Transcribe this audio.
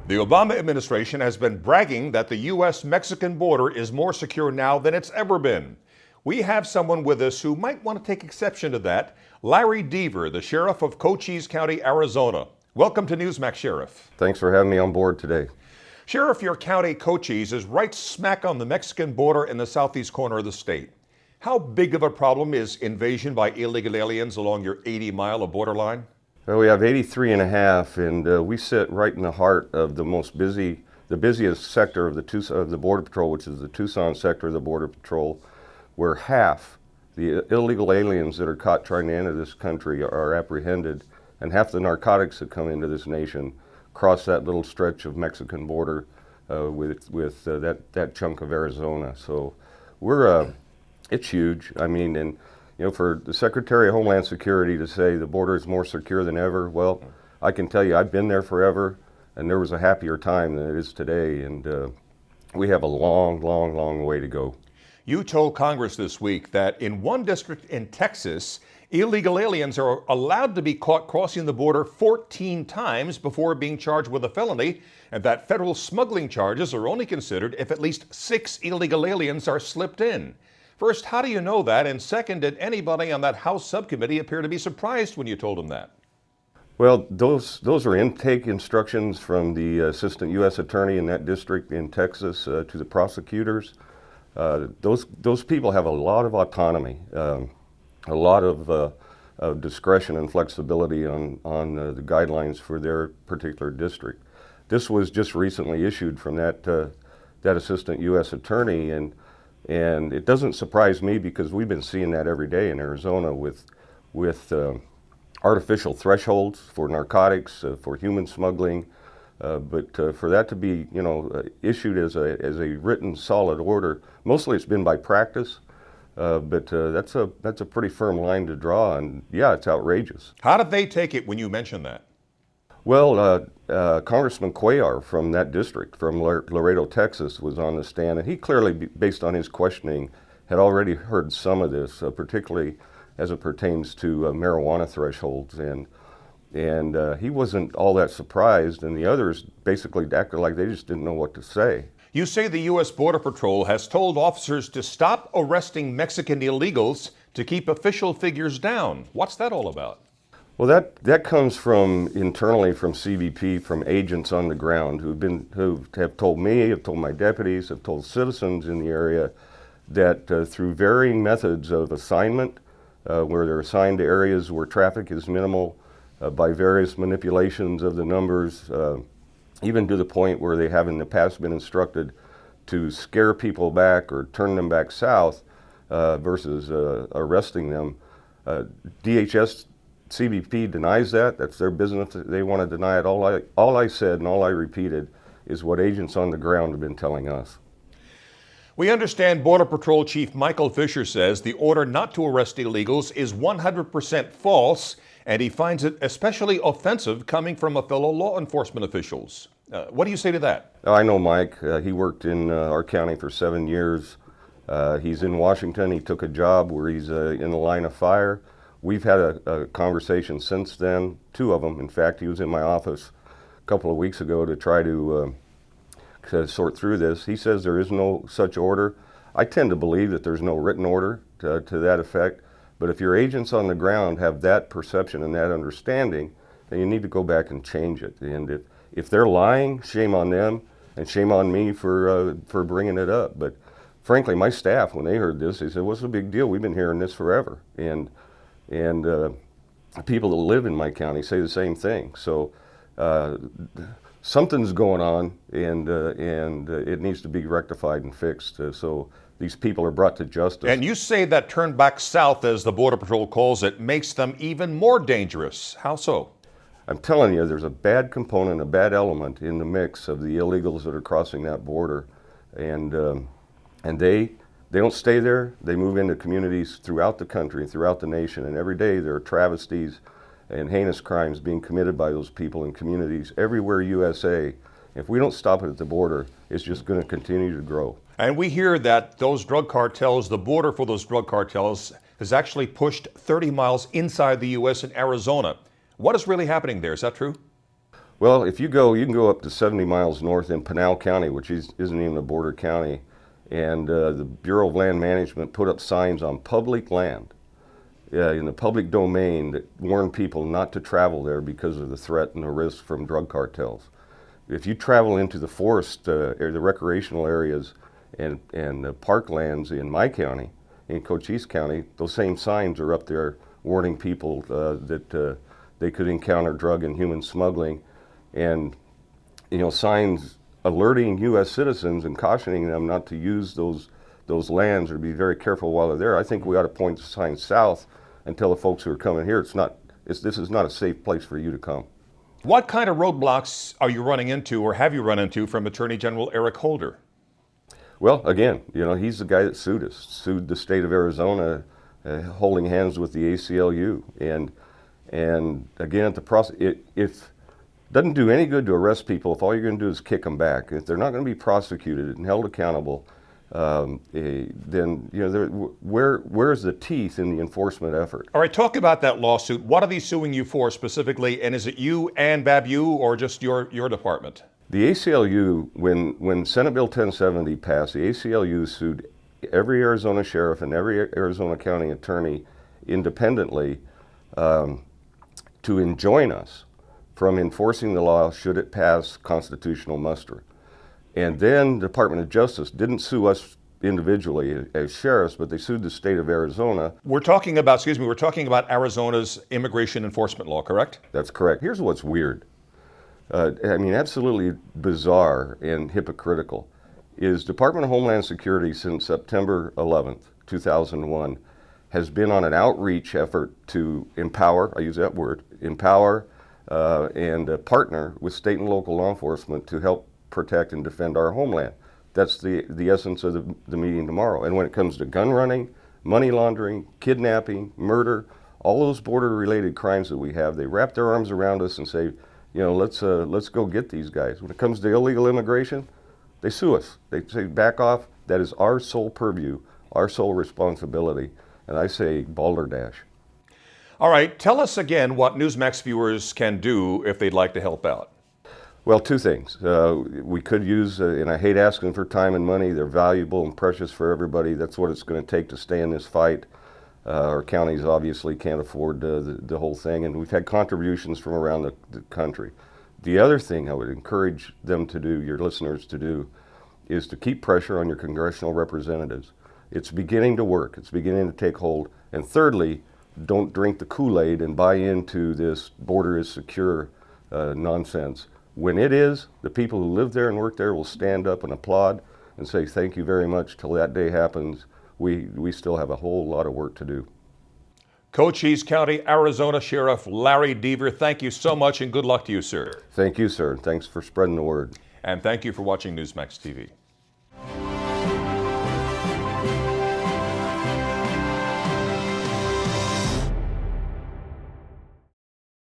The Obama administration has been bragging that the U.S.-Mexican border is more secure now than it's ever been. We have someone with us who might want to take exception to that. Larry Deaver, the sheriff of Cochise County, Arizona. Welcome to Newsmax, Sheriff. Thanks for having me on board today. Sheriff, your county, Cochise, is right smack on the Mexican border in the southeast corner of the state. How big of a problem is invasion by illegal aliens along your 80-mile of borderline? Well, we have 83 and a half, and we sit right in the heart of the busiest sector of the Border Patrol, which is the Tucson sector of the Border Patrol, where half the illegal aliens that are caught trying to enter this country are apprehended, and half the narcotics that come into this nation cross that little stretch of Mexican border with that chunk of Arizona. So it's huge. I mean, and you know, for the Secretary of Homeland Security to say the border is more secure than ever, well, I can tell you I've been there forever, and there was a happier time than it is today, and we have a long way to go. You told Congress this week that in one district in Texas, illegal aliens are allowed to be caught crossing the border 14 times before being charged with a felony, and that federal smuggling charges are only considered if at least 6 illegal aliens are slipped in. First, how do you know that? And second, did anybody on that House subcommittee appear to be surprised when you told them that? Well, those are intake instructions from the assistant U.S. attorney in that district in Texas to the prosecutors. Those people have a lot of autonomy, a lot of discretion and flexibility on the guidelines for their particular district. This was just recently issued from that assistant U.S. attorney, and it doesn't surprise me because we've been seeing that every day in Arizona with artificial thresholds for narcotics, for human smuggling, but for that to be, issued as a written solid order, mostly it's been by practice, but that's a pretty firm line to draw, and yeah, it's outrageous. How did they take it when you mentioned that? Well, Congressman Cuellar from that district, from Laredo, Texas, was on the stand, and he clearly, based on his questioning, had already heard some of this, particularly as it pertains to marijuana thresholds, and he wasn't all that surprised, and the others basically acted like they just didn't know what to say. You say the U.S. Border Patrol has told officers to stop arresting Mexican illegals to keep official figures down. What's that all about? Well, that comes from internally from CBP, from agents on the ground who have told me, have told my deputies, have told citizens in the area that through varying methods of assignment, where they're assigned to areas where traffic is minimal, by various manipulations of the numbers, even to the point where they have in the past been instructed to scare people back or turn them back south versus arresting them. DHS CBP denies that. That's their business. They want to deny it. All I said and all I repeated is what agents on the ground have been telling us. We understand Border Patrol Chief Michael Fisher says the order not to arrest illegals is 100% false, and he finds it especially offensive coming from a fellow law enforcement officials. What do you say to that? I know Mike. He worked in our county for 7 years. He's in Washington. He took a job where he's in the line of fire. We've had a conversation since then, 2 of them. In fact, he was in my office a couple of weeks ago to try to sort through this. He says there is no such order. I tend to believe that there's no written order to that effect, but if your agents on the ground have that perception and that understanding, then you need to go back and change it. And if they're lying, shame on them, and shame on me for bringing it up. But frankly, my staff, when they heard this, they said, "What's the big deal? We've been hearing this forever." And people that live in my county say the same thing. So something's going on, and it needs to be rectified and fixed. So these people are brought to justice. And you say that turn back south, as the Border Patrol calls it, makes them even more dangerous. How so? I'm telling you, there's a bad component, a bad element in the mix of the illegals that are crossing that border, and they don't stay there. They move into communities throughout the country, throughout the nation, and every day there are travesties and heinous crimes being committed by those people in communities everywhere USA. If we don't stop it at the border, it's just going to continue to grow. And we hear that those drug cartels, the border for those drug cartels, has actually pushed 30 miles inside the U.S. and Arizona. What is really happening there? Is that true? Well, if you can go up to 70 miles north in Pinal County, which isn't even a border county, and the Bureau of Land Management put up signs on public land in the public domain that warn people not to travel there because of the threat and the risk from drug cartels. If you travel into the forest or the recreational areas and parklands in my county, in Cochise County, those same signs are up there warning people that they could encounter drug and human smuggling, and signs alerting U.S. citizens and cautioning them not to use those lands or to be very careful while they're there. I think we ought to point the sign south and tell the folks who are coming here, this is not a safe place for you to come. What kind of roadblocks are you running into, or have you run into, from Attorney General Eric Holder? Well, again, he's the guy that sued the state of Arizona, holding hands with the ACLU, and again, at the process, if doesn't do any good to arrest people if all you're going to do is kick them back. If they're not going to be prosecuted and held accountable, then where's the teeth in the enforcement effort? All right, talk about that lawsuit. What are they suing you for specifically, and is it you and BABU or just your department? The ACLU, when Senate Bill 1070 passed, the ACLU sued every Arizona sheriff and every Arizona county attorney independently to enjoin us from enforcing the law should it pass constitutional muster. And then the Department of Justice didn't sue us individually as sheriffs, but they sued the state of Arizona. We're talking about Arizona's immigration enforcement law, correct? That's correct. Here's what's weird. Absolutely bizarre and hypocritical is Department of Homeland Security since September 11th, 2001, has been on an outreach effort to empower, I use that word, empower and partner with state and local law enforcement to help protect and defend our homeland. That's the essence of the meeting tomorrow. And when it comes to gun running, money laundering, kidnapping, murder, all those border-related crimes that we have, they wrap their arms around us and say, let's go get these guys. When it comes to illegal immigration, they sue us. They say, back off. That is our sole purview, our sole responsibility. And I say, balderdash. All right, tell us again what Newsmax viewers can do if they'd like to help out. Well, two things. We could use, and I hate asking for time and money, they're valuable and precious for everybody. That's what it's going to take to stay in this fight. Our counties obviously can't afford the whole thing, and we've had contributions from around the country. The other thing I would encourage them to do, your listeners to do, is to keep pressure on your congressional representatives. It's beginning to work. It's beginning to take hold. And thirdly, don't drink the Kool-Aid and buy into this border is secure nonsense. When it is, the people who live there and work there will stand up and applaud and say thank you very much. Till that day happens, we still have a whole lot of work to do. Cochise County, Arizona Sheriff Larry Deaver, thank you so much and good luck to you, sir. Thank you, sir. Thanks for spreading the word. And thank you for watching Newsmax TV.